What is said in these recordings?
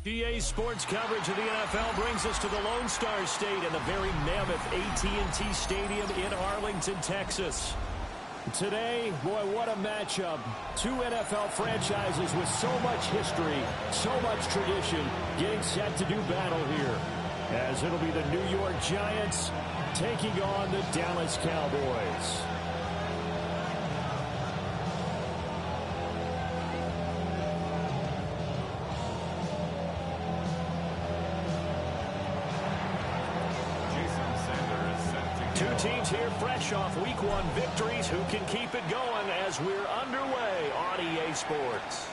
EA Sports coverage of the NFL brings us to the Lone Star State and the very mammoth AT&T Stadium in Arlington, Texas. Today, boy, what a matchup. Two NFL franchises with so much history, so much tradition, getting set to do battle here. As it'll be the New York Giants taking on the Dallas Cowboys. Two teams here fresh off Week 1 victories. Who can keep it going as we're underway on EA Sports?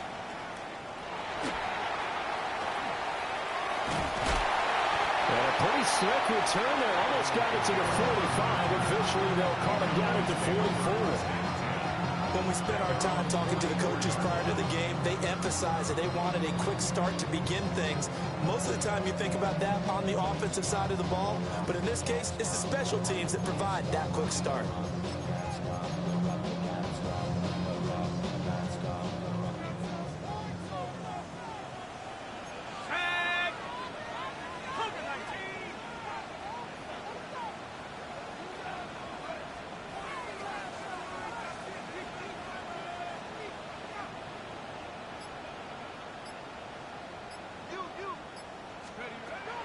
And a pretty slick return there. Almost got it to the 45. Officially, they'll call it down at the 44. When we spent our time talking to the coaches prior to the game, they emphasized that they wanted a quick start to begin things. Most of the time you think about that on the offensive side of the ball, but in this case, it's the special teams that provide that quick start.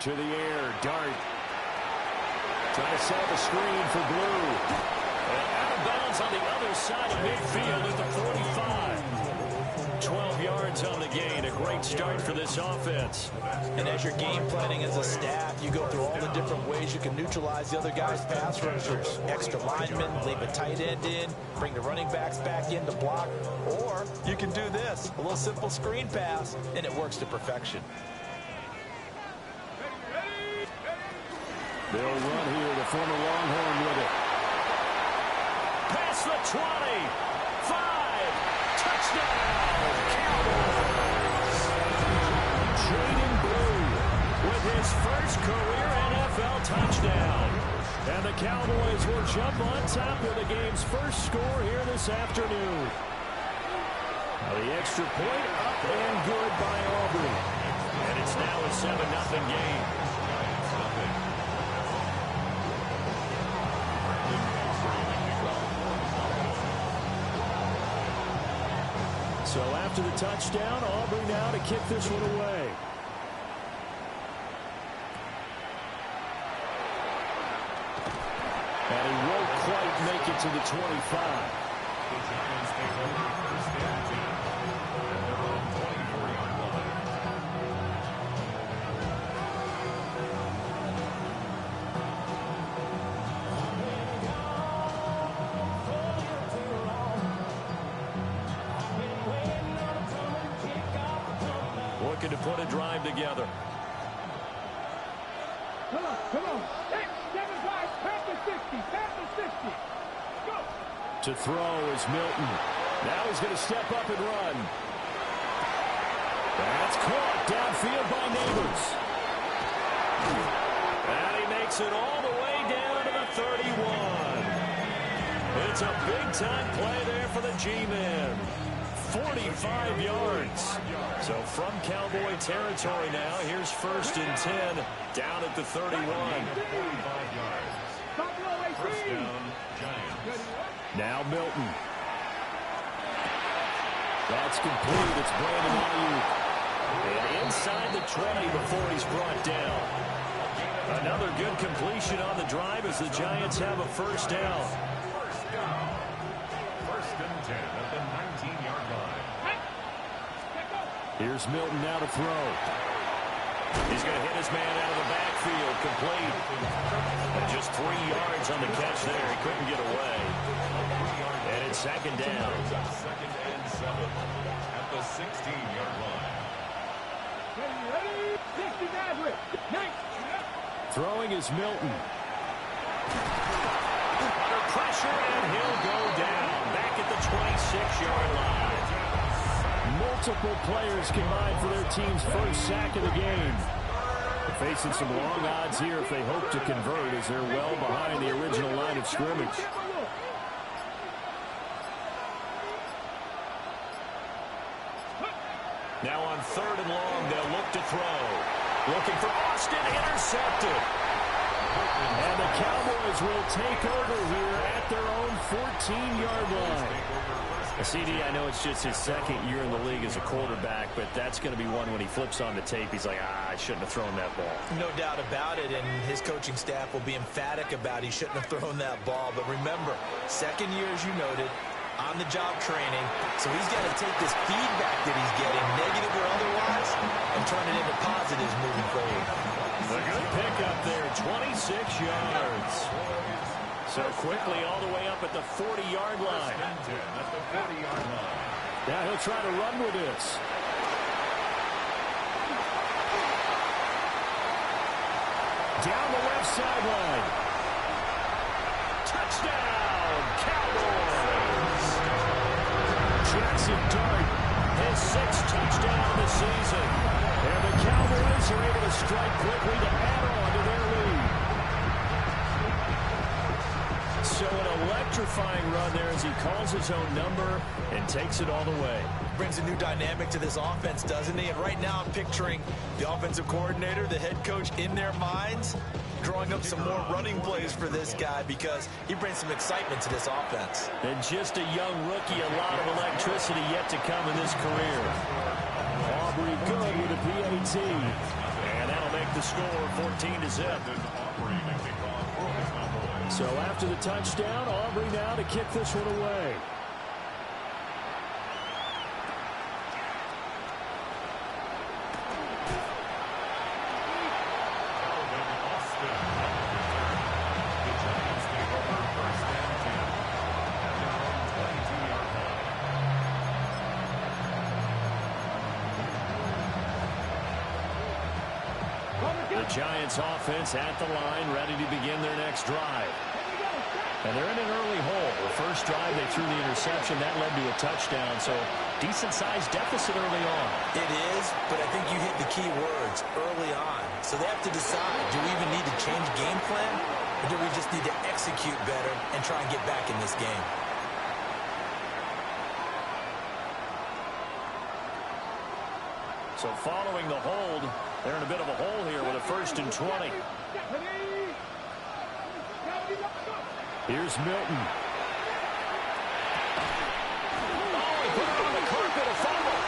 To the air, Dart. Trying to set up a screen for Blue. And out of bounds on the other side of midfield at the 45. 12 yards on the gain. A great start for this offense. And as you're game planning as a staff, you go through all the different ways you can neutralize the other guy's pass rushers. Extra linemen, leave a tight end in, bring the running backs back in to block. Or you can do this, a little simple screen pass, and it works to perfection. They'll run here, the former Longhorn with it. Past the 20. 5. Touchdown, Cowboys. Jaden Blue with his first career NFL touchdown. And the Cowboys will jump on top with the game's first score here this afternoon. Now the extra point up and good by Aubrey. And it's now a 7-0 game. So after the touchdown, Aubrey now to kick this one away. And he won't quite make it to the 25. Looking to put a drive together. Come on. 6, 7, 5, pass the 60. Go. To throw is Milton. Now he's going to step up and run. That's caught downfield by Neighbors. And he makes it all the way down to the 31. It's a big-time play there for the G-Men. 45 yards. So from Cowboy territory now, here's 1st and 10 down at the 31. 45 yards. First down, Giants. Now Milton. That's complete. It's Brandon Ayuk. And inside the 20 before he's brought down. Another good completion on the drive as the Giants have a first down. First and 10 at the 19-yard line. Here's Milton now to throw. He's going to hit his man out of the backfield, complete. And just 3 yards on the catch there. He couldn't get away. And it's second down. Second and 7 at the 16-yard line. Throwing is Milton. Under pressure, and he'll go down. Back at the 26-yard line. Multiple players combined for their team's first sack of the game. They're facing some long odds here if they hope to convert, as they're well behind the original line of scrimmage. Now on 3rd and long, they'll look to throw. Looking for Austin, intercepted. And the Cowboys will take over here at their own 14-yard line. CD, I know it's just his 2nd year in the league as a quarterback, but that's going to be one when he flips on the tape. He's like, I shouldn't have thrown that ball. No doubt about it, and his coaching staff will be emphatic about he shouldn't have thrown that ball. But remember, 2nd year, as you noted, on-the-job training, so he's got to take this feedback that he's getting, negative or otherwise, and turn it into positives moving forward. A good pickup there, 26 yards. So quickly all the way up at the 40-yard line. Now he'll try to run with this. Down the left sideline. Touchdown, Cowboys. Jackson Dart, his 6th touchdown of the season. And the Cowboys are able to strike quickly to add on to their lead. So an electrifying run there as he calls his own number and takes it all the way. Brings a new dynamic to this offense, doesn't he? And right now I'm picturing the offensive coordinator, the head coach in their minds, drawing up some more running plays for this guy because he brings some excitement to this offense. And just a young rookie, a lot of electricity yet to come in this career. Aubrey good with a PAT. And that'll make the score 14-0. So after the touchdown, Aubrey now to kick this one away. The Giants offense at the line, ready to begin their next drive. And they're in an early hole. The first drive, they threw the interception. That led to a touchdown, so decent-sized deficit early on. It is, but I think you hit the key words, early on. So they have to decide, do we even need to change game plan, or do we just need to execute better and try and get back in this game? So following the hold, they're in a bit of a hole here with a 1st and 20. Here's Milton. Oh, he put it on the carpet, a fumble.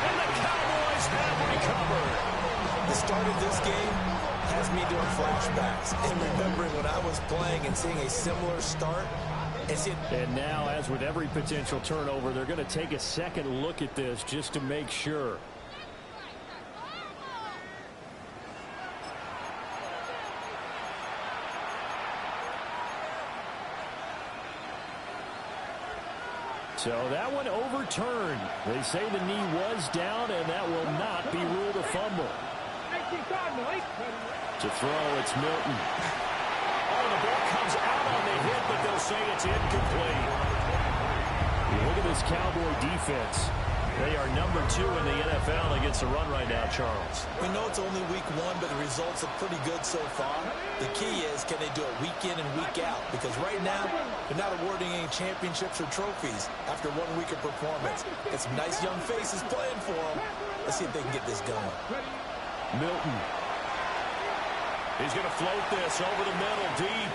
And the Cowboys have recovered. The start of this game has me doing flashbacks and remembering when I was playing and seeing a similar start. And now, as with every potential turnover, they're going to take a second look at this just to make sure. So that one overturned. They say the knee was down, and that will not be ruled a fumble. To throw, it's Milton. Oh, the ball comes out on the hit, but they'll say it's incomplete. Look at this Cowboy defense. They are number 2 in the NFL against the run right now, Charles. We know it's only week 1, but the results are pretty good so far. The key is, can they do it week in and week out? Because right now, they're not awarding any championships or trophies after 1 week of performance. Got some nice young faces playing for them. Let's see if they can get this going. Milton. He's going to float this over the middle, deep.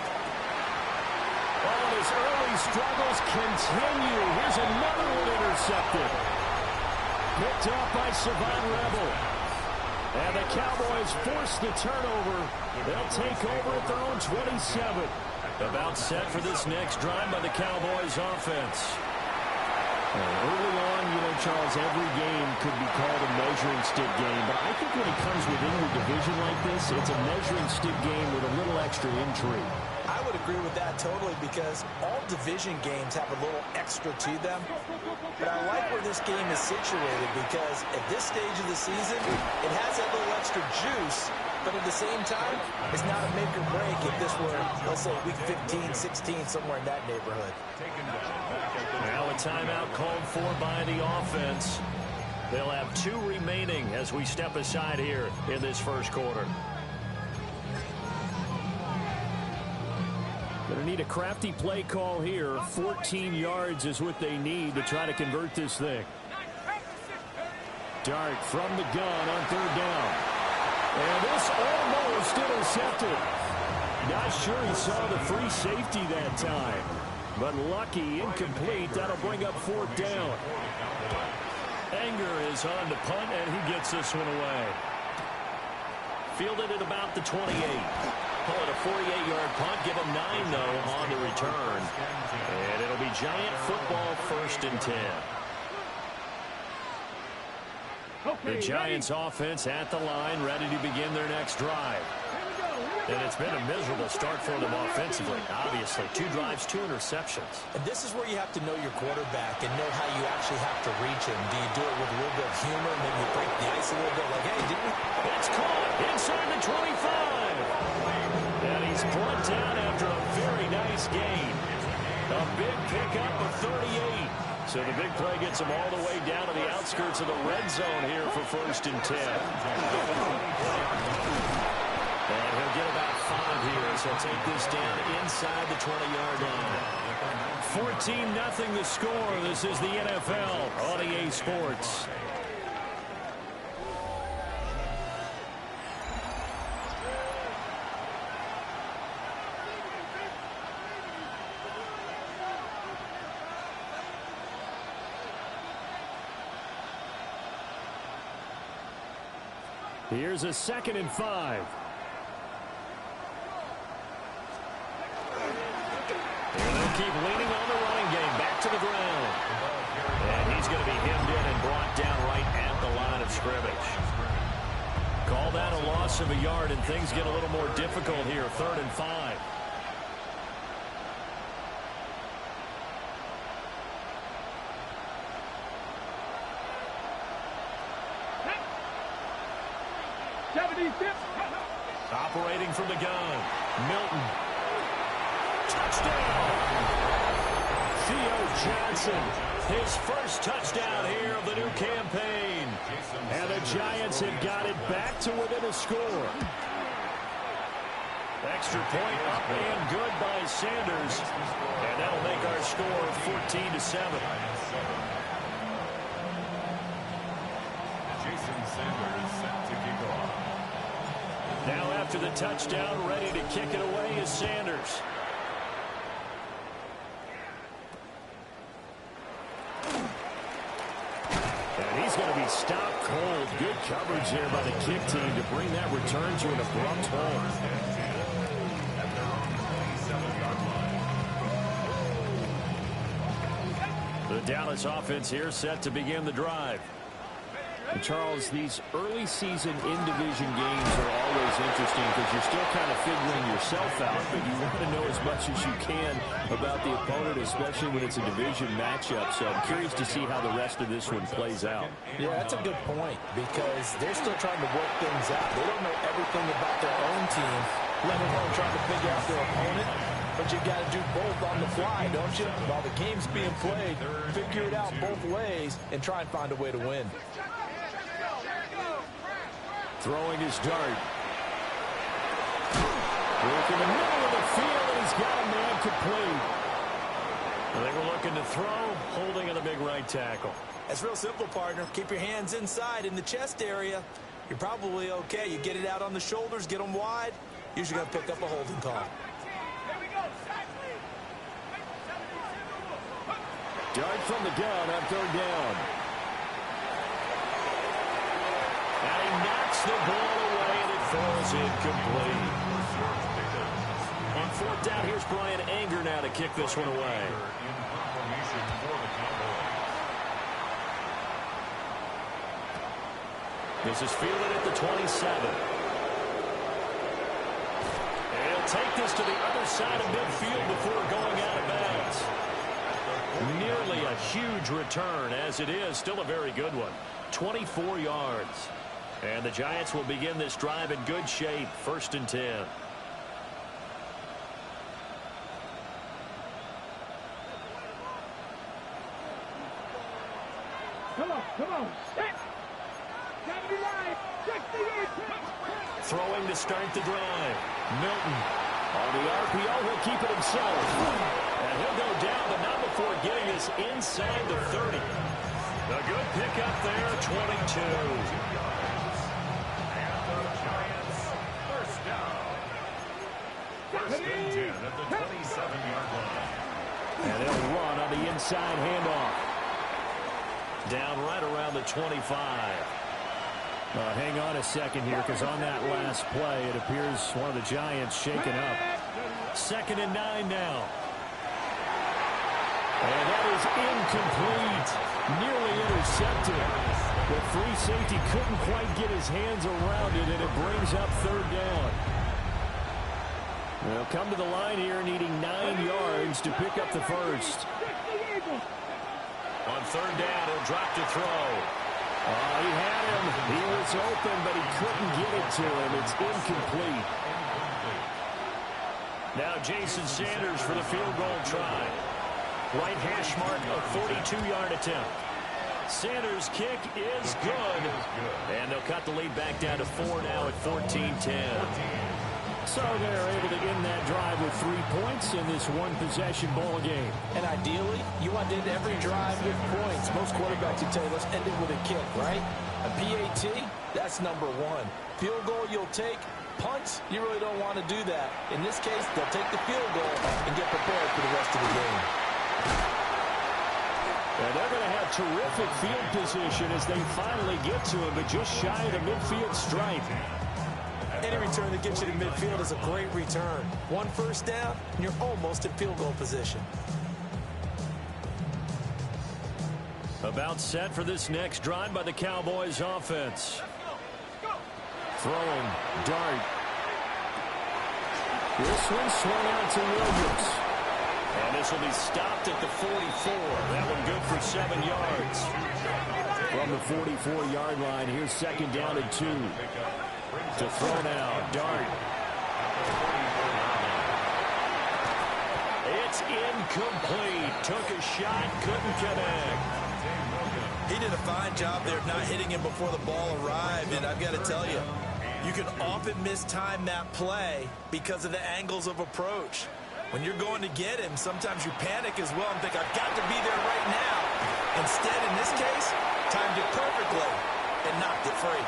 Oh, his early struggles continue. Here's another one intercepted. Picked off by Savon Rebel. And the Cowboys force the turnover. They'll take over at their own 27. About set for this next drive by the Cowboys offense. Early on, Charles, every game could be called a measuring stick game. But I think when it comes within your division like this, it's a measuring stick game with a little extra intrigue. I would agree with that totally because all division games have a little extra to them. But I like where this game is situated because at this stage of the season, it has that little extra juice. But at the same time, it's not a make or break if this were, let's say, week 15, 16, somewhere in that neighborhood. Now a timeout called for by the offense. They'll have 2 remaining as we step aside here in this first quarter. Going to need a crafty play call here. 14 yards is what they need to try to convert this thing. Dart from the gun on third down. And this almost intercepted. Not sure he saw the free safety that time. But lucky, incomplete. That'll bring up fourth down. Anger is on to punt, and he gets this one away. Fielded at about the 28. Call it a 48-yard punt. Give him 9, though, on the return. And it'll be Giant football, 1st and 10. The Giants offense at the line, ready to begin their next drive. And it's been a miserable start for them offensively. Obviously, 2 drives, 2 interceptions. And this is where you have to know your quarterback and know how you actually have to reach him. Do you do it with a little bit of humor, maybe you break the ice a little bit, like, hey, didn't we? It's caught inside the 25. And he's brought down after a very nice gain. A big pickup of 38. So the big play gets him all the way down to the outskirts of the red zone here for 1st and 10. And he'll get about 5 here, so he'll take this down inside the 20-yard line. 14-0 the score. This is the NFL on EA Sports. Here's a 2nd and 5. And they'll keep leaning on the running game. Back to the ground. And he's going to be hemmed in and brought down right at the line of scrimmage. Call that a loss of a yard, and things get a little more difficult here. 3rd and 5. Operating from the gun, Milton. Touchdown! Theo Johnson, his first touchdown here of the new campaign. And the Giants have got it back to within a score. Extra point up and good by Sanders. And that'll make our score 14-7. Now after the touchdown, ready to kick it away is Sanders. And he's going to be stopped cold. Good coverage there by the kick team to bring that return to an abrupt halt. The Dallas offense here set to begin the drive. And Charles, these early season in-division games are always interesting because you're still kind of figuring yourself out, but you want to know as much as you can about the opponent, especially when it's a division matchup. So I'm curious to see how the rest of this one plays out. Yeah, that's a good point because they're still trying to work things out. They don't know everything about their own team, let alone trying to figure out their opponent. But you got to do both on the fly, don't you? While the game's being played, figure it out both ways and try and find a way to win. Throwing his dart. Work in the middle of the field, and he's got a man complete. They were looking to throw, holding in a big right tackle. That's real simple, partner. Keep your hands inside in the chest area. You're probably okay. You get it out on the shoulders, get them wide. Usually going to pick up a holding call. Dart from the gun on 3rd down. And he knocks the ball away, and it falls incomplete. On 4th down, here's Brian Anger now to kick this one away. This is fielded at the 27. And he'll take this to the other side of midfield before going out of bounds. Nearly a huge return, as it is. Still a very good one. 24 yards. And the Giants will begin this drive in good shape. 1st and 10. Come on. Throwing to start the drive. Milton on the RPO. He'll keep it himself. And he'll go down, but not before getting this inside the 30. A good pickup there, 22. And the Giants first down. First and 10 at the 27-yard line. And they'll run on the inside handoff. Down right around the 25. Hang on a second here, because on that last play, it appears one of the Giants shaken up. 2nd and 9 now. And that is incomplete. Nearly intercepted. The free safety couldn't quite get his hands around it, and it brings up 3rd down. They'll come to the line here needing 9 yards to pick up the first. On 3rd down, he'll drop to throw. He had him. He was open, but he couldn't get it to him. It's incomplete. Now Jason Sanders for the field goal try. Right hash mark, a 42-yard attempt. Sanders' kick is good. And they'll cut the lead back down to 4 now at 14-10. So they're able to end that drive with 3 points in this one-possession ball game. And ideally, you want to end every drive with points. Most quarterbacks would tell you, let's end it with a kick, right? A PAT, that's number 1. Field goal you'll take. Punts, you really don't want to do that. In this case, they'll take the field goal and get prepared for the rest of the game. And they're going to have terrific field position as they finally get to him, but just shy of the midfield stripe. Any return that gets you to midfield is a great return. 1 first down, and you're almost in field goal position. About set for this next drive by the Cowboys offense. Throwing, dart. This one swung out to Williams. And this will be stopped at the 44. That one good for 7 yards. From the 44-yard line, here's 2nd down and 2. To throw now, dart. It's incomplete. Took a shot, couldn't connect. He did a fine job there of not hitting him before the ball arrived, and I've got to tell you, you can often mistime that play because of the angles of approach. When you're going to get him, sometimes you panic as well and think, I've got to be there right now. Instead, in this case, timed it perfectly and knocked it free.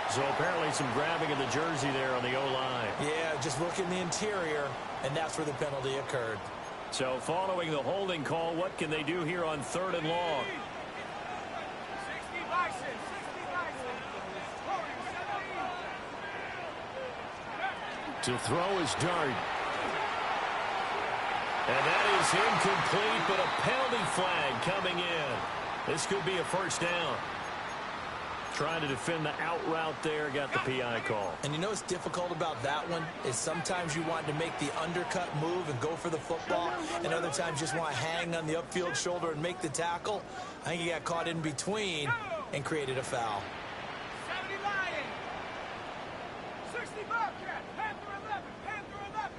So apparently some grabbing of the jersey there on the O-line. Yeah, just look in the interior, and that's where the penalty occurred. So following the holding call, what can they do here on 3rd and long? 60 bison, 60 bison. To throw is dart. And that is incomplete, but a penalty flag coming in. This could be a first down. Trying to defend the out route there, got the PI call. And you know what's difficult about that one is sometimes you want to make the undercut move and go for the football, and other times you just want to hang on the upfield shoulder and make the tackle. I think he got caught in between and created a foul. 70 Lion. 60 Bobcat. Panther 11. Panther 11.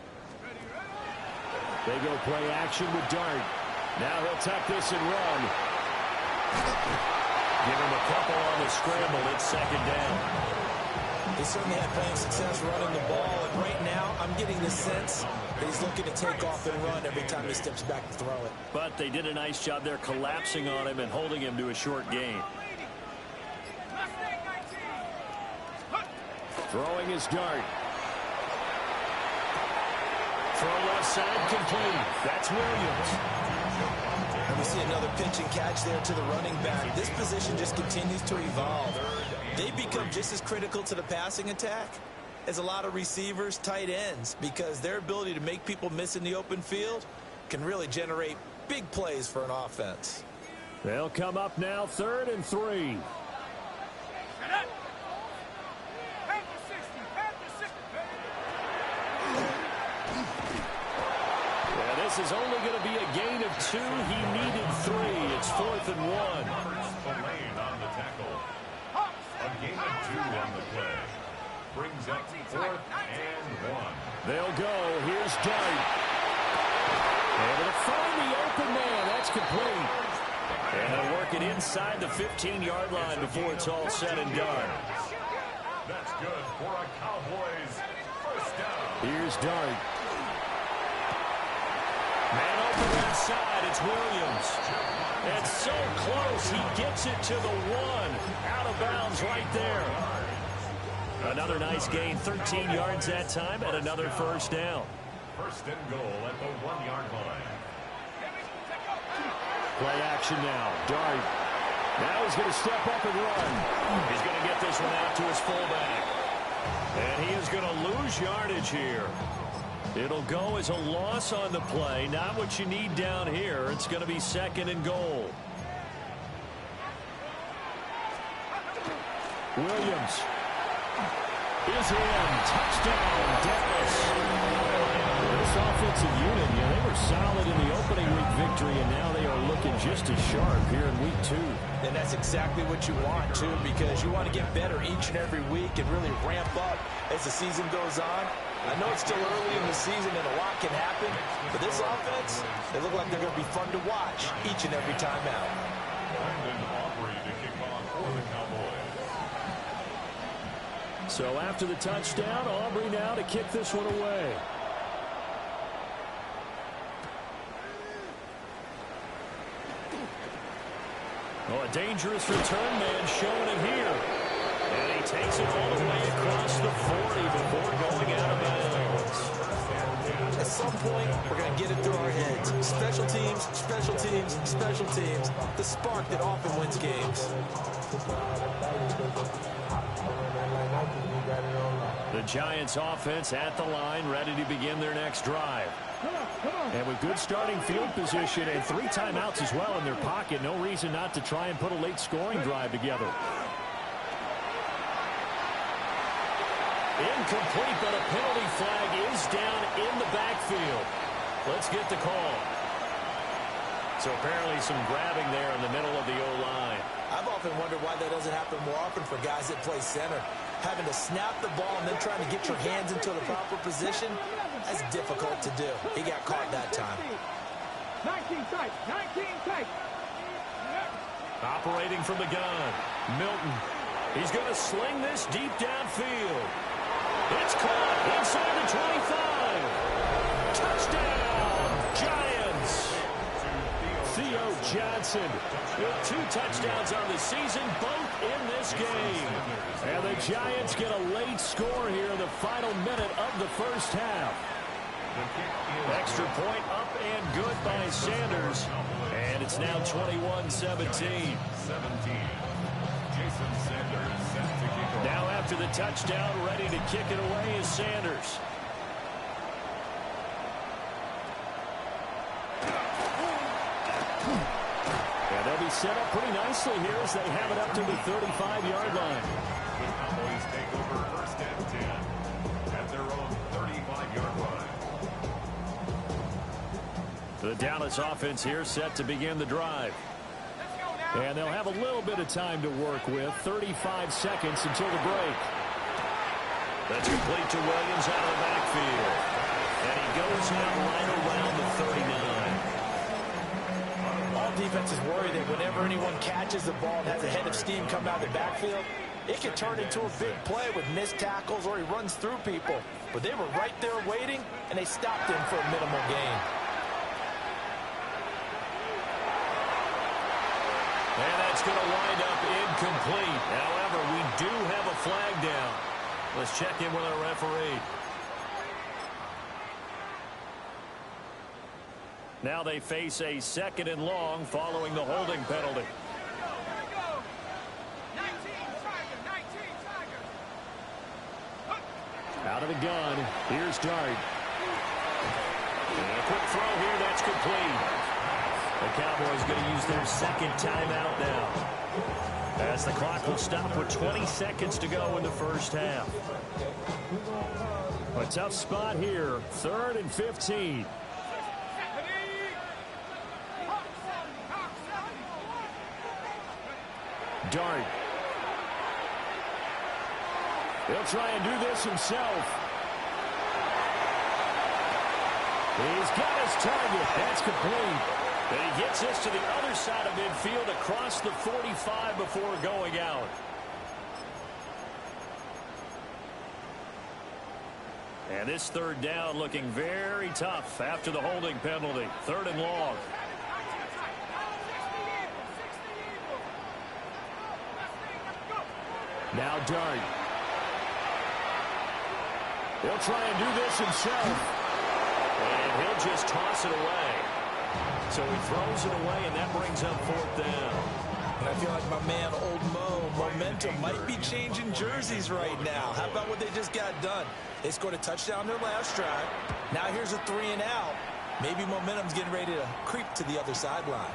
Ready, ready. They go play action with dart. Now he'll tuck this and run. Give him a couple on the scramble. It's 2nd down. He certainly had plenty of success running the ball, and right now I'm getting the sense that he's looking to take off and run every time he steps back to throw it. But they did a nice job there collapsing on him and holding him to a short gain. Throwing his dart. Throw left side complete. That's Williams. And we see another pitch and catch there to the running back. This position just continues to evolve. They become just as critical to the passing attack as a lot of receivers, tight ends, because their ability to make people miss in the open field can really generate big plays for an offense. They'll come up now, 3rd and 3. This is only going to be a gain of 2. He needed 3. It's 4th and 1. Lane on the tackle. A gain of 2 on the play. Brings up 4th and 1. They'll go. Here's Dart. Able to find the open man. That's complete. And they'll work it inside the 15-yard line before it's all said and done. That's good for a Cowboys first down. Here's Dart. Man open left side. It's Williams. And so close, he gets it to the 1. Out of bounds right there. Another nice gain, 13 yards that time, and another first down. First and goal at the 1-yard line. Play action now. Dart. Now he's going to step up and run. He's going to get this one out to his fullback. And he is going to lose yardage here. It'll go as a loss on the play. Not what you need down here. It's going to be second and goal. Williams is in. Touchdown, Dallas. This offensive unit, they were solid in the opening week victory, and now they are looking just as sharp here in week 2. And that's exactly what you want, too, because you want to get better each and every week and really ramp up as the season goes on. I know it's still early in the season and a lot can happen, but this offense, they look like they're going to be fun to watch each and every time out. So after the touchdown, Aubrey now to kick this one away. Oh, a dangerous return man showing it here. And he takes it all the way across the 40 before going out of bounds. At some point, we're going to get it through our heads. Special teams, special teams, special teams. The spark that often wins games. The Giants offense at the line, ready to begin their next drive. And with good starting field position and 3 timeouts as well in their pocket, no reason not to try and put a late scoring drive together. Incomplete, but a penalty flag is down in the backfield. Let's get the call. So apparently some grabbing there in the middle of the O-line. I've often wondered why that doesn't happen more often for guys that play center. Having to snap the ball and then trying to get your hands into the proper position, that's difficult to do. He got caught that time. 19 tight, 19 tight. Operating from the gun, Milton. He's going to sling this deep downfield. It's caught inside the 25. Touchdown, Giants. Theo Johnson with 2 touchdowns on the season, both in this game. And the Giants get a late score here in the final minute of the first half. Extra point up and good by Sanders. And it's now 21-17. Now after the touchdown, ready to kick it away is Sanders. And they'll be set up pretty nicely here as they have it up to the 35-yard line. The Cowboys take over first and 10 at their own 35-yard line. The Dallas offense here set to begin the drive. And they'll have a little bit of time to work with. 35 seconds until the break. That's complete to Williams out of the backfield. And he goes out right around the 39. All defenses worry that whenever anyone catches the ball and has a head of steam come out of the backfield, it can turn into a big play with missed tackles or he runs through people. But they were right there waiting, and they stopped him for a minimal gain. And that's going to wind up incomplete. However, we do have a flag down. Let's check in with our referee. Now they face a 2nd and long following the holding penalty. Out of the gun, here's Dart. And a quick throw here, that's complete. The Cowboys going to use their 2nd timeout now, as the clock will stop with 20 seconds to go in the first half. A tough spot here, 3rd and 15. Dart. He'll try and do this himself. He's got his target. That's complete. And he gets this to the other side of midfield across the 45 before going out. And this 3rd down looking very tough after the holding penalty. 3rd and long. Now Dart. He'll try and do this himself. And he'll just toss it away. So he throws it away, and that brings up 4th down. And I feel like my man, Old Mo, momentum might be changing jerseys right now. How about what they just got done? They scored a touchdown their last drive. Now here's a 3 and out. Maybe momentum's getting ready to creep to the other sideline.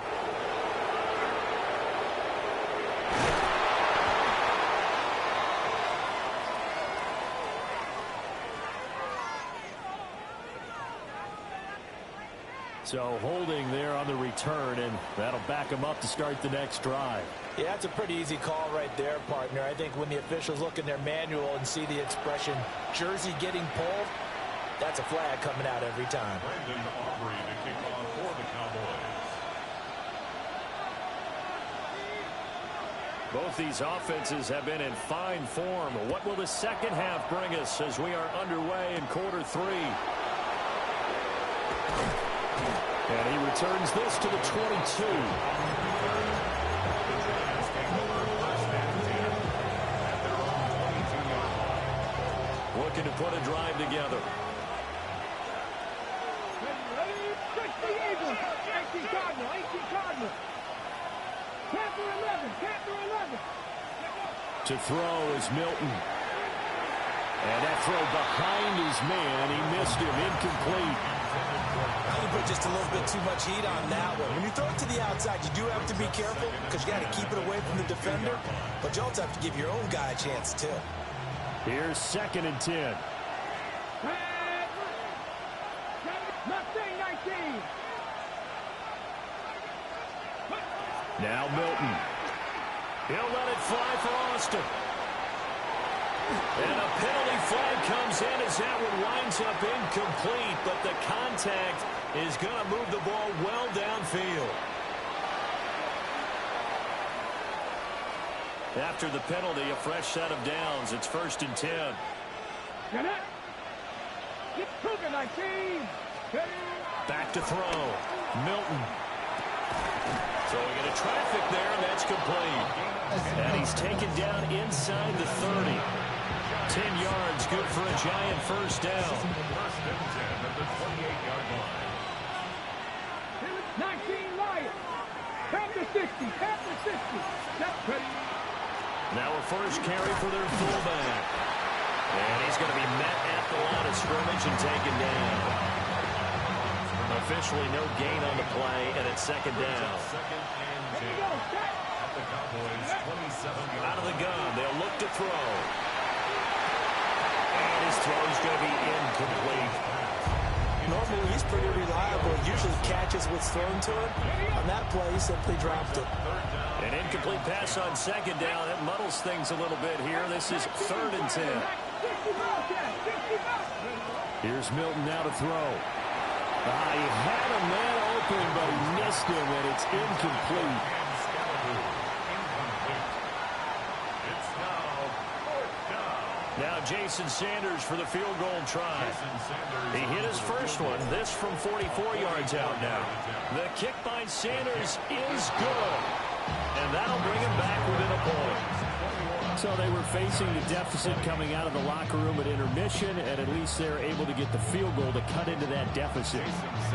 So holding there on the return, and that'll back him up to start the next drive. Yeah, it's a pretty easy call right there, partner. I think when the officials look in their manual and see the expression jersey getting pulled, that's a flag coming out every time. Brandon Aubrey to kick off for the Cowboys. Both these offenses have been in fine form. What will the second half bring us as we are underway in quarter 3? And he returns this to the 22. Looking to put a drive together. To throw is Milton. And that throw behind his man. He missed him. Incomplete. I think put just a little bit too much heat on that one. When you throw it to the outside, you do have to be careful because you got to keep it away from the defender. But you also have to give your own guy a chance, too. Here's 2nd and 10. Now Milton. He'll let it fly for Austin. And a penalty flag comes in as that one winds up incomplete, but the contact is going to move the ball well downfield. After the penalty, a fresh set of downs. It's 1st and 10. Back to throw. Milton. Throwing into traffic there, and that's complete. And he's taken down inside the 30. 10 yards, good for a Giant first down. 1st and 10 at the 28-yard line. 19 Lions. Panther 60. Panther 60. Now a first carry for their fullback. And he's going to be met at the line of scrimmage and taken down. Officially no gain on the play, and it's 2nd down. 2nd and 10 at the Cowboys' 27-yard line. Out of the gun, they'll look to throw. And his throw is going to be incomplete. Normally, he's pretty reliable. Usually catches what's thrown to him. On that play, he simply dropped it. An incomplete pass on 2nd down. It muddles things a little bit here. This is 3rd and 10. Here's Milton now to throw. He had a man open, but he missed him, and it's incomplete. It's now 4th down. Now Jason Sanders for the field goal try. He hit his first one. This from 44 yards out now. The kick by Sanders is good. And that'll bring him back within a point. So they were facing the deficit coming out of the locker room at intermission, and at least they're able to get the field goal to cut into that deficit.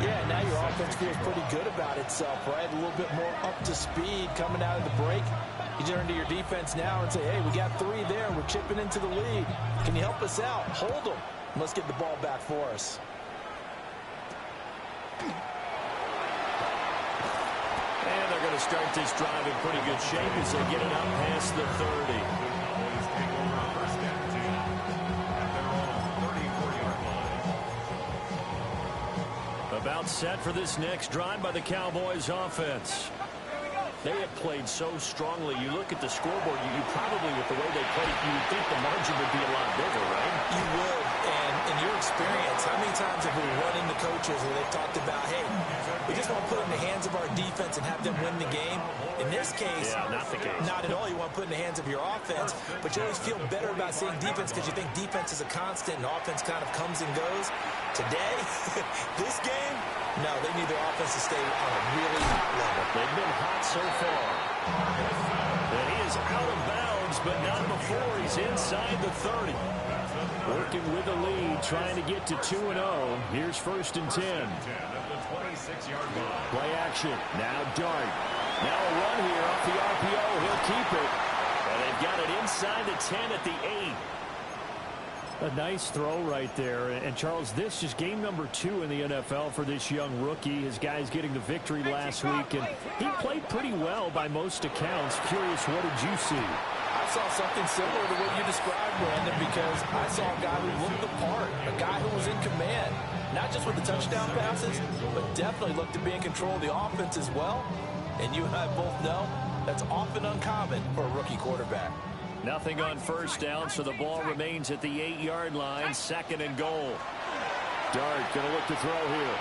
Yeah, now your offense feels pretty good about itself, right? A little bit more up to speed coming out of the break. You turn to your defense now and say, hey, we got 3 there. We're chipping into the lead. Can you help us out? Hold them. Let's get the ball back for us. And they're going to start this drive in pretty good shape as they get it up past the 30. About set for this next drive by the Cowboys offense. They have played so strongly. You look at the scoreboard, you probably, with the way they played, you would think the margin would be a lot bigger, right? You would. And in your experience, how many times have we run into coaches where they've talked about, hey, we just want to put it in the hands of our defense and have them win the game? In this case, yeah, not the case. Not at all. You want to put it in the hands of your offense, but you always feel better about saying defense because you think defense is a constant and offense kind of comes and goes. Today, this game, no, they need their offense to stay on a really hot level. They've been hot so far. And he is out of bounds moves, but not before he's inside the 30. Working with the lead, trying to get to 2-0. Here's 1st and 10. Play action. Now Dart. Now a run here off the RPO. He'll keep it. And they've got it inside the 10 at the 8. A nice throw right there. And, Charles, this is game number 2 in the NFL for this young rookie. His guys getting the victory last week, and he played pretty well by most accounts. Curious, what did you see? I saw something similar to what you described, Brandon, because I saw a guy who looked the part, a guy who was in command, not just with the touchdown passes, but definitely looked to be in control of the offense as well. And you and I both know that's often uncommon for a rookie quarterback. Nothing on 1st down, so the ball remains at the 8-yard line, 2nd and goal. Dart going to look to throw here.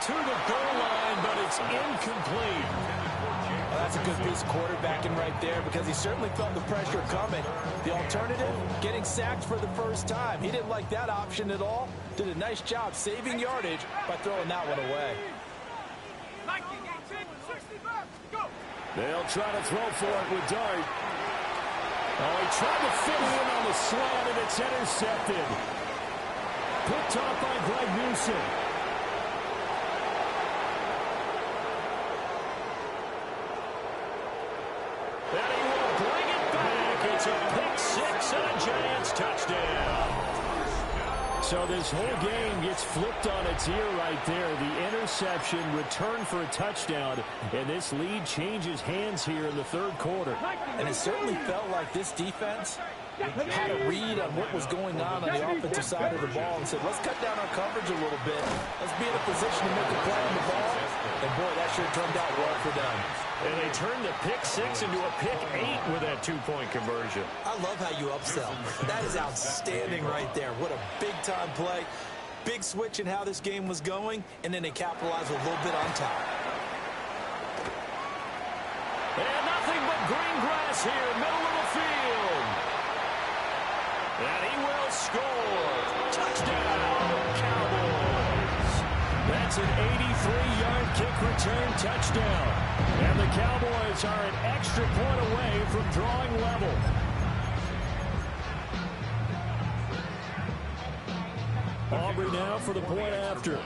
To the goal line, but it's incomplete. Well, that's a good piece of quarterbacking right there because he certainly felt the pressure coming. The alternative, getting sacked for the first time. He didn't like that option at all. Did a nice job saving yardage by throwing that one away. They'll try to throw for it with Dart. Oh, he tried to fit in on the slant, and it's intercepted. Picked off by Greg Newsom. And he will bring it back. It's a pick 6 and a Giants touchdown. So this whole game gets flipped on its ear right there. The interception, return for a touchdown, and this lead changes hands here in the 3rd quarter. And it certainly felt like this defense had a read on what was going on the offensive side of the ball and said, let's cut down our coverage a little bit. Let's be in a position to make a play on the ball. And, boy, that sure turned out well for them. And they turned the pick 6 into a pick 8 with that 2-point conversion. I love how you upsell. That is outstanding right there. What a big-time play. Big switch in how this game was going, and then they capitalized with a little bit on top. And nothing but green grass here, middle of the field. And he will score. Touchdown, Cowboys. That's an 83-yard kick return touchdown. And the Cowboys are an extra point away from drawing level. Aubrey now for the point after.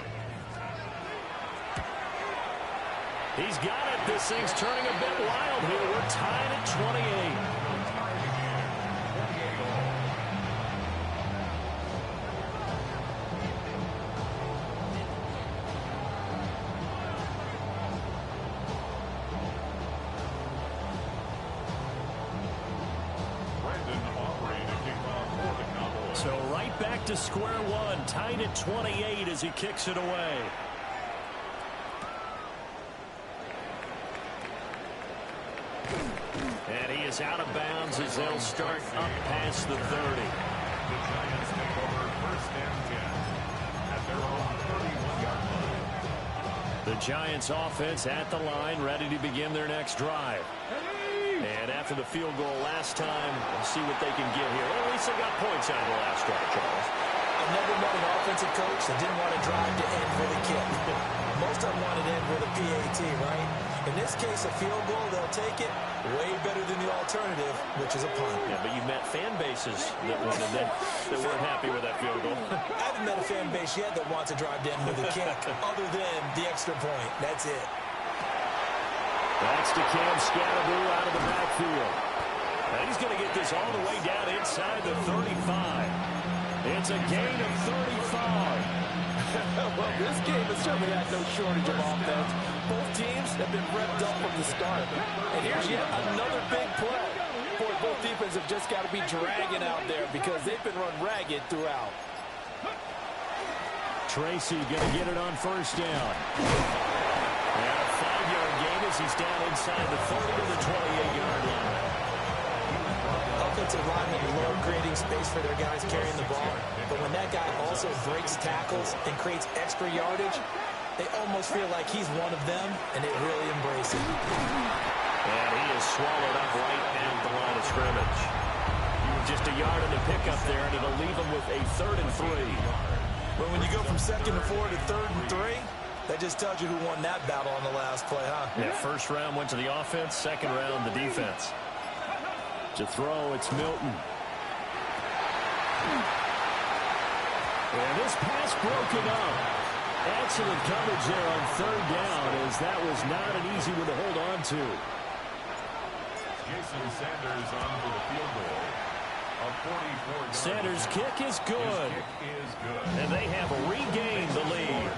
He's got it. This thing's turning a bit wild here. We're tied at 28. So right back to square one, tied at 28 as he kicks it away. And he is out of bounds as they'll start up past the 30. The Giants take over 1st and 10 at their own 31-yard line. The Giants offense at the line, ready to begin their next drive. And after the field goal last time, we'll see what they can get here. Well, at least they got points out of the last drive, Charles. I've never met an offensive coach that didn't want to drive to end with a kick. Most of them wanted to end with a PAT, right? In this case, a field goal, they'll take it. Way better than the alternative, which is a punt. Yeah, but you've met fan bases that weren't happy with that field goal. I haven't met a fan base yet that wants to drive to end with a kick, other than the extra point. That's it. That's to Cam Scatterboo out of the backfield. And he's going to get this all the way down inside the 35. It's a gain of 35. Well, this game has certainly had no shortage of offense. Both teams have been revved up from the start. And here's yet another big play. Boy, both defenses have just got to be dragging out there because they've been run ragged throughout. Tracy going to get it on 1st down. And a 5-yard gain as he's down inside the 30 to the 28-yard line. Offensive linemen love creating space for their guys carrying the ball. But when that guy also breaks tackles and creates extra yardage, they almost feel like he's one of them, and they really embrace it. And he is swallowed up right at the line of scrimmage. Just a yard in the pickup there, and it'll leave him with a 3rd and 3. But when you go from 2nd and 4 to 3rd and 3, that just tells you who won that battle on the last play, huh? Yeah, 1st round went to the offense, 2nd round the defense. To throw, it's Milton. And this pass broken up. Excellent coverage there on third down, as that was not an easy one to hold on to. Jason Sanders on for the field goal. A 44-yard Sanders' kick is good. And they have regained the lead.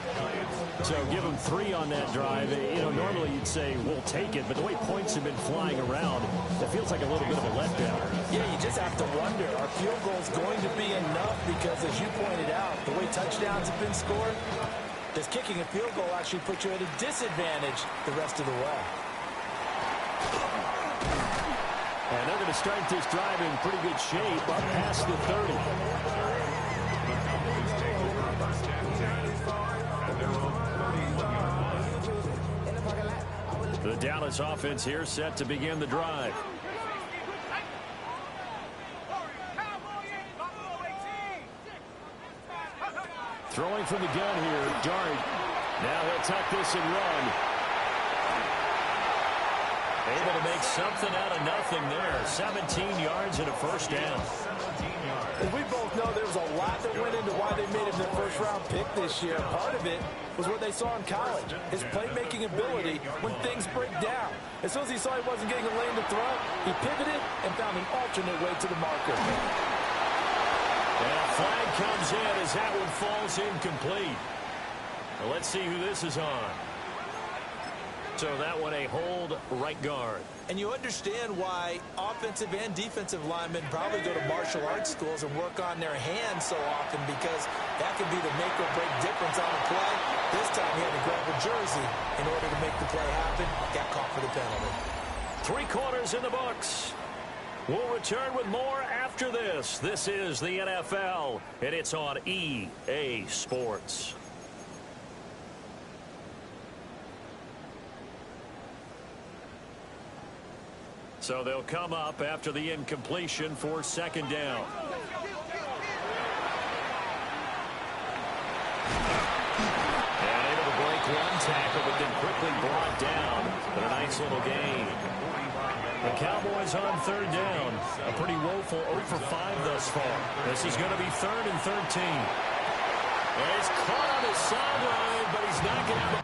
So give them 3 on that drive. You know, normally you'd say, we'll take it, but the way points have been flying around, it feels like a little bit of a letdown. Yeah, you just have to wonder, are field goals going to be enough? Because as you pointed out, the way touchdowns have been scored, does kicking a field goal actually put you at a disadvantage the rest of the way? And they're going to start this drive in pretty good shape, up past the 30. The Dallas offense here set to begin the drive. Throwing from the gun here, Dart. Now he'll tuck this and run. Able to make something out of nothing there. 17 yards and a first down. As we both know, there was a lot that went into why they made him their first-round pick this year. Part of it was what they saw in college, his playmaking ability when things break down. As soon as he saw he wasn't getting a lane to throw, he pivoted and found an alternate way to the marker. And a flag comes in as that one falls incomplete. Well, let's see who this is on. So that one a hold right guard. And you understand why offensive and defensive linemen probably go to martial arts schools and work on their hands so often, because that could be the make or break difference on a play. This time he had to grab a jersey in order to make the play happen. Got caught for the penalty. 3 quarters in the books. We'll return with more after this. This is the NFL, and it's on EA Sports. So they'll come up after the incompletion for second down. And able to break one tackle, but then quickly brought down. But a nice little gain. The Cowboys on third down. A pretty woeful 0 for 5 thus far. This is going to be 3rd and 13. And he's caught on his sideline, but he's not going to have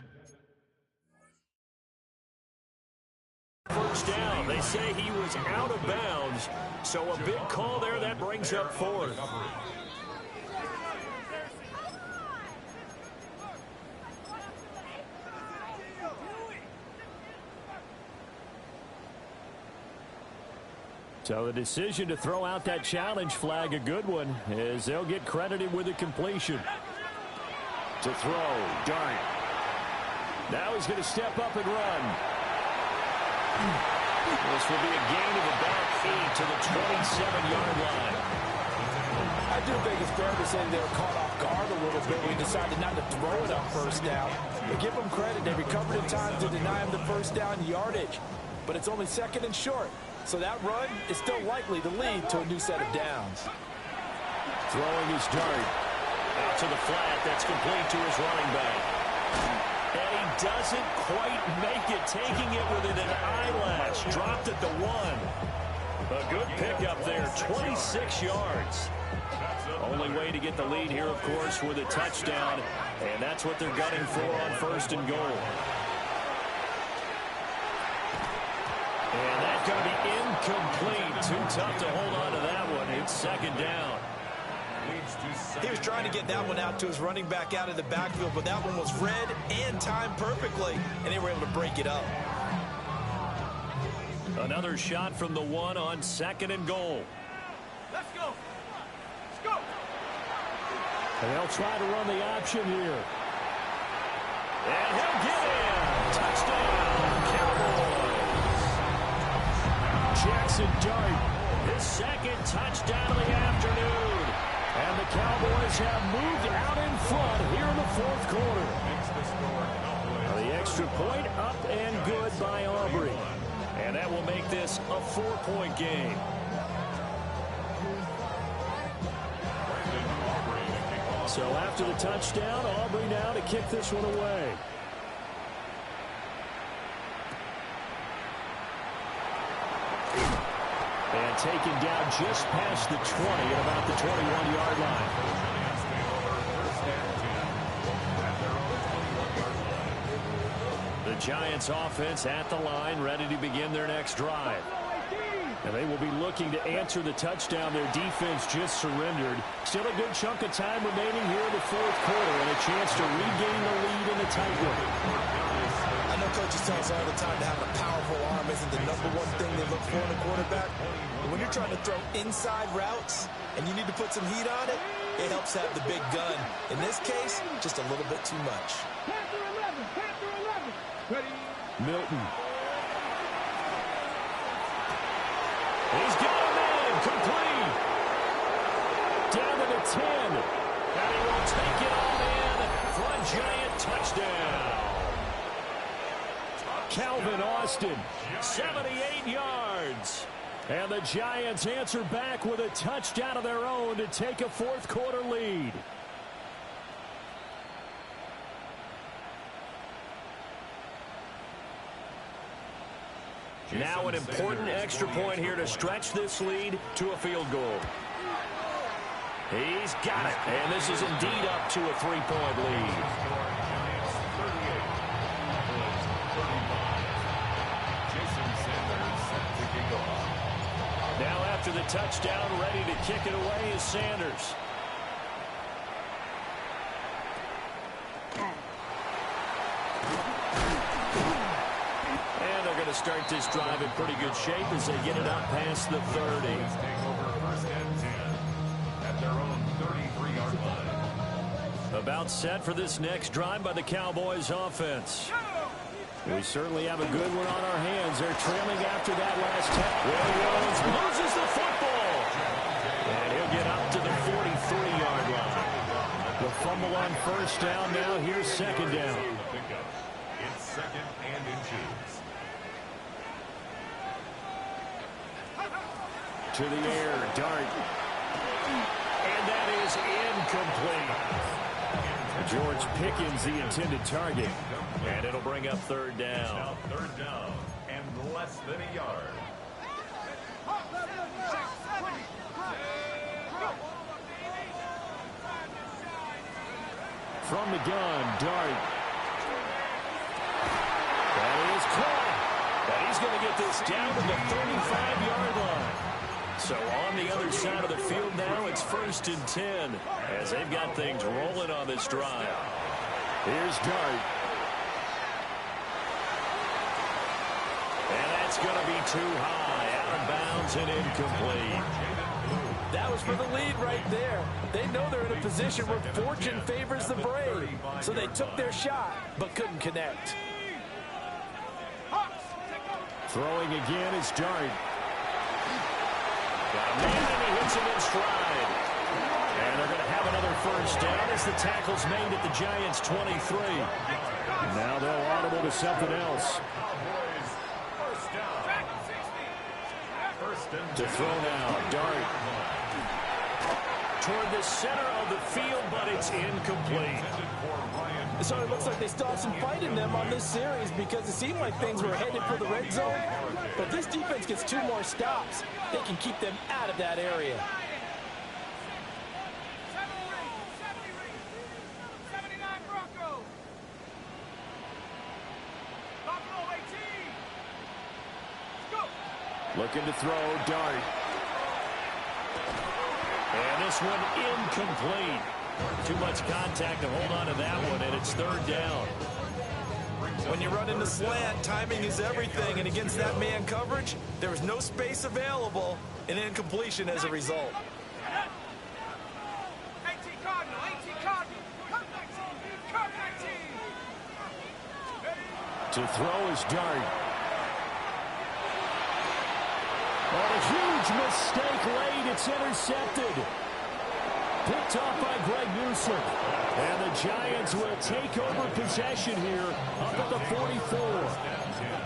a first down. They say he was out of bounds, so a big call there. That brings up 4th. So the decision to throw out that challenge flag, a good one, as they'll get credited with a completion. To throw, Dart. Now he's going to step up and run. This will be a gain of about 8 to the 27-yard line. I do think it's fair to say they were caught off guard a little bit when he decided not to throw it on first down. But give them credit. They recovered in time to deny him the first down yardage. But it's only 2nd and short. So that run is still likely to lead to a new set of downs. Throwing his Dart. Out to the flat. That's complete to his running back. And he doesn't quite make it, taking it within an eyelash. Dropped at the 1. A good pickup there, 26 yards. Only way to get the lead here, of course, with a touchdown. And that's what they're gunning for on 1st and goal. And that's going to be incomplete. Too tough to hold on to that one. It's 2nd down. He was trying to get that one out to his running back out of the backfield, but that one was read and timed perfectly, and they were able to break it up. Another shot from the 1 on 2nd and goal. Let's go. Let's go. And they'll try to run the option here. And he'll get in. Touchdown, Cowboys. Jackson Dart, his 2nd touchdown of the afternoon. And the Cowboys have moved out in front here in the 4th quarter. The extra point up and good by Aubrey. And that will make this a 4-point game. So after the touchdown, Aubrey now to kick this one away. And And taken down just past the 20 at about the 21-yard line. The Giants offense at the line, ready to begin their next drive. And they will be looking to answer the touchdown their defense just surrendered. Still a good chunk of time remaining here in the fourth quarter and a chance to regain the lead in the tightrope. I know coaches tell us all the time to have a powerful arm isn't the #1 thing they look for in a quarterback. But when you're trying to throw inside routes and you need to put some heat on it, it helps have the big gun. In this case, just a little bit too much. Panther 11. Ready? Milton. He's got a man complete. Down to the 10. And he will take it all in for a Giant touchdown. Calvin Austin, 78 yards. And the Giants answer back with a touchdown of their own to take a fourth quarter lead. Now an important extra point here to stretch this lead to a field goal. He's got it. And this is indeed up to a 3-point lead. Now after the touchdown, ready to kick it away is Sanders. And they're going to start this drive in pretty good shape as they get it up past the 30. At their own 33-yard line. About set for this next drive by the Cowboys offense. We certainly have a good one on our hands. They're trailing after that last tap. Williams loses the football. And he'll get up to the 43-yard line. The fumble on first down now. Here's second down. It's second and inches. To the air, Dart. And that is incomplete. George Pickens, the intended target. And it'll bring up third down. Now third down and less than a yard. From the gun, Dart. That is caught. But he's going to get this down to the 35-yard line. So on the other side of the field now, it's 1st and 10 as they've got things rolling on this drive. Here's Dart. And that's going to be too high. Out of bounds and incomplete. That was for the lead right there. They know they're in a position where fortune favors the brave. So they took their shot, but couldn't connect. Throwing again is Dart. Got a man and he hits him in stride. And they're going to have another first down as the tackle's made at the Giants' 23. Now they'll audible to something else. To throw now, Dart. Toward the center of the field, but it's incomplete. So it looks like they still have some fight in them on this series because it seemed like things were headed for the red zone. But this defense gets 2 more stops. They can keep them out of that area. Looking to throw, Dart. And this one incomplete. Too much contact to hold on to that one, and it's third down. When you run in the slant, timing is everything, and against that man coverage, there was no space available, and incompletion as a result. To throw is Dart. Oh, a huge mistake late. It's intercepted. Picked off by Greg Newsom. And the Giants will take over possession here up at the 44.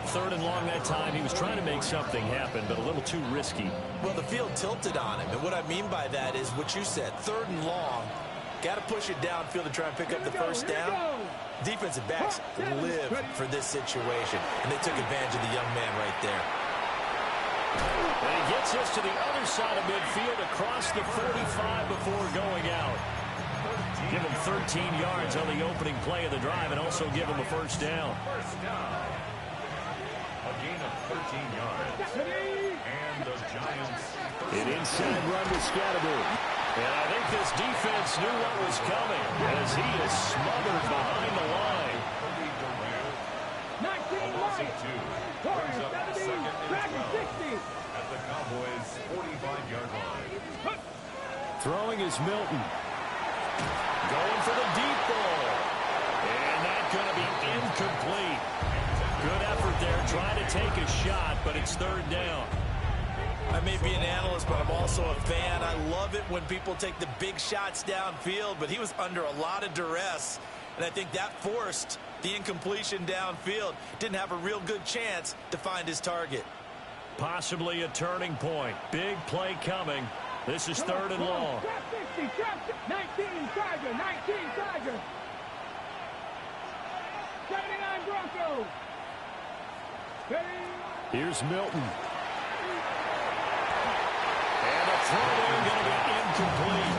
3rd and long that time. He was trying to make something happen, but a little too risky. Well, the field tilted on him, and what I mean by that is what you said, 3rd and long. Got to push it downfield to try and pick up the first down. Defensive backs live for this situation, and they took advantage of the young man right there. And he gets this to the other side of midfield across the 45 before going out. Give him 13 yards on the opening play of the drive and also give him a first down. First down. A gain of 13 yards. And the Giants. An inside run to Scatterby. And I think this defense knew what was coming as he is smothered behind the line. 19 Lions. Brings up 70, second and Dragon 12 60. at the Cowboys' 45-yard line. Throwing is Milton. Going for the deep ball. And that's going to be incomplete. Good effort there trying to take a shot, but it's third down. I may be an analyst, but I'm also a fan. I love it when people take the big shots downfield, but he was under a lot of duress, and I think that forced the incompletion downfield. Didn't have a real good chance to find his target. Possibly a turning point. Big play coming. This is third and long. Trap 60, trap 19 Tiger, 19 Tiger. 79 Broncos. Here's Milton. And a throw in going to be incomplete.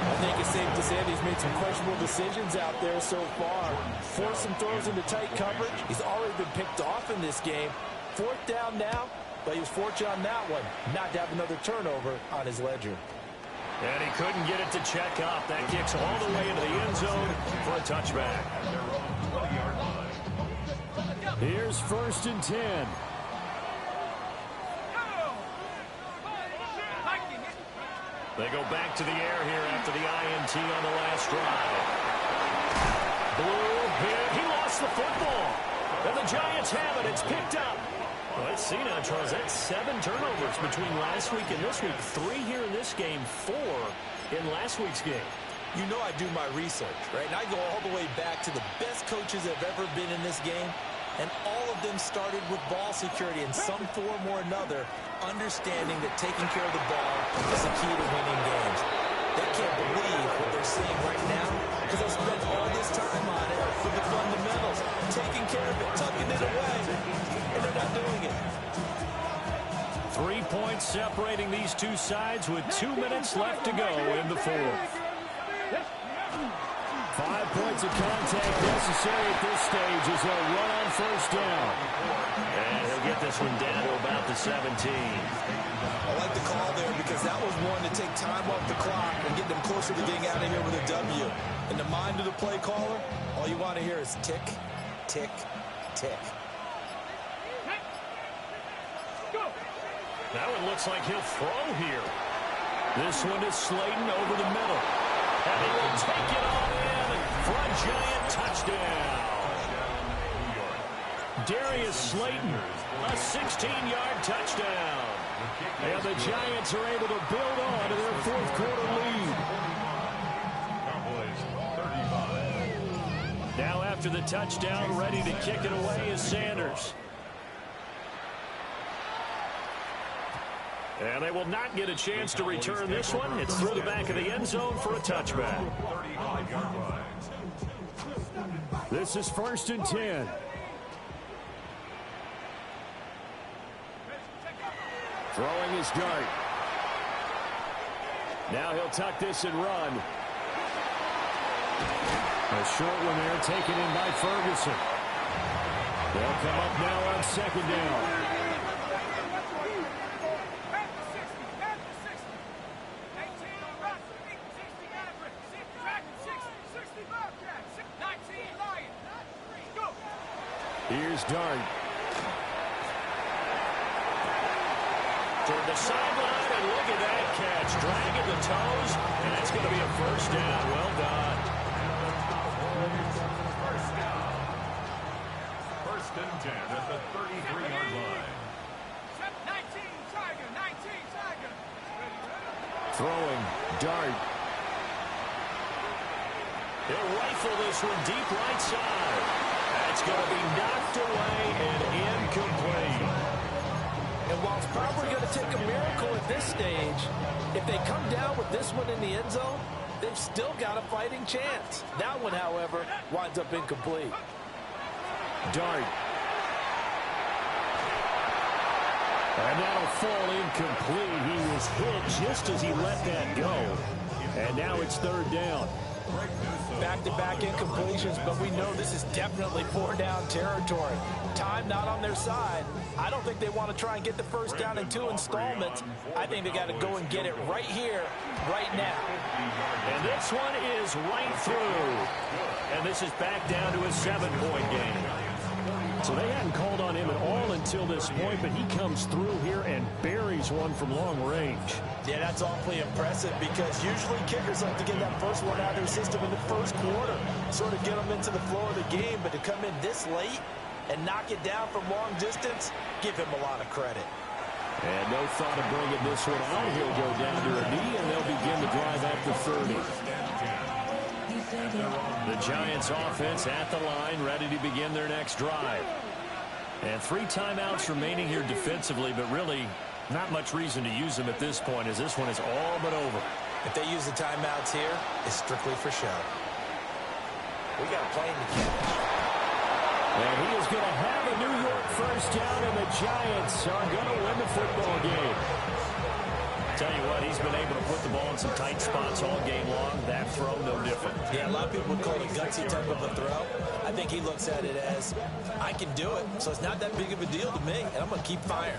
I think it's safe to say that he's made some questionable decisions out there so far. Forced some throws into tight coverage. He's already been picked off in this game. Fourth down now, but he was fortunate on that one not to have another turnover on his ledger. And he couldn't get it to check up. That kicks all the way into the end zone for a touchback. Here's first and 10. They go back to the air here after the INT on the last drive. Blue hit. He lost the football. And the Giants have it. It's picked up. Well, let's see now, Charles. That's 7 turnovers between last week and this week. 3 here in this game, 4 in last week's game. You know I do my research, right? And I go all the way back to the best coaches that have ever been in this game. And all of them started with ball security in some form or another, understanding that taking care of the ball is the key to winning games. They can't believe what they're seeing right now because they spent all this time on it with the fundamentals, taking care of it, tucking it away, and they're not doing it. 3 points separating these two sides with 2 minutes left to go in the fourth. 5 points of contact necessary at this stage as they'll run on first down. And he'll get this one down to about the 17. I like the call there because that was one to take time off the clock and get them closer to getting out of here with a W. In the mind of the play caller, all you want to hear is tick, tick, tick. That one looks like he'll throw here. This one is Slayton over the middle. And he will take it all in for a Giant touchdown. Darius Slayton, a 16-yard touchdown. And the Giants are able to build on to their fourth quarter lead. Cowboys 35. Now after the touchdown, ready to kick it away is Sanders. And they will not get a chance to return this one. It's through the back of the end zone for a touchback. 35-yard line. This is first and 10. Throwing his dart. Now he'll tuck this and run. A short one there taken in by Ferguson. They'll come up now on second down. Here's Dart. Toward the sideline, and look at that catch. Dragging the toes, and that's going to be a first down. Well done. First down. First and 10 at the 33-yard line. 19 Tiger, 19 Tiger. Throwing, Dart. He'll rifle this one deep right side. That's going to be knocked away and incomplete. And while it's probably going to take a miracle at this stage, if they come down with this one in the end zone, they've still got a fighting chance. That one, however, winds up incomplete. Dart. And that'll fall incomplete. He was hit just as he let that go. And now it's third down. Back-to-back incompletions, but we know this is definitely four-down territory. Time not on their side. I don't think they want to try and get the first down in 2 installments. I think they got to go and get it right here, right now. And this one is right through. And this is back down to a 7-point game. So they hadn't called on him at all until this point, but he comes through here and buries one from long range. Yeah, that's awfully impressive because usually kickers like to get that first one out of their system in the first quarter, sort of get them into the flow of the game, but to come in this late and knock it down from long distance, give him a lot of credit. And no thought of bringing this one out. He'll go down to a knee, and they'll begin the drive at the 30. The Giants offense at the line, ready to begin their next drive. And 3 timeouts remaining here defensively, but really not much reason to use them at this point, as this one is all but over. If they use the timeouts here, it's strictly for show. We got a plane to catch. And he is going to have a New York first down, and the Giants are going to win the football game. Tell you what, he's been able to put the ball in some tight spots all game long. That throw, no different. Yeah, a lot of people would call it a gutsy type of a throw. I think he looks at it as, I can do it, so it's not that big of a deal to me, and I'm going to keep firing.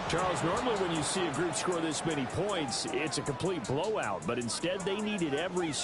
Charles, normally when you see a group score this many points, it's a complete blowout, but instead they needed every single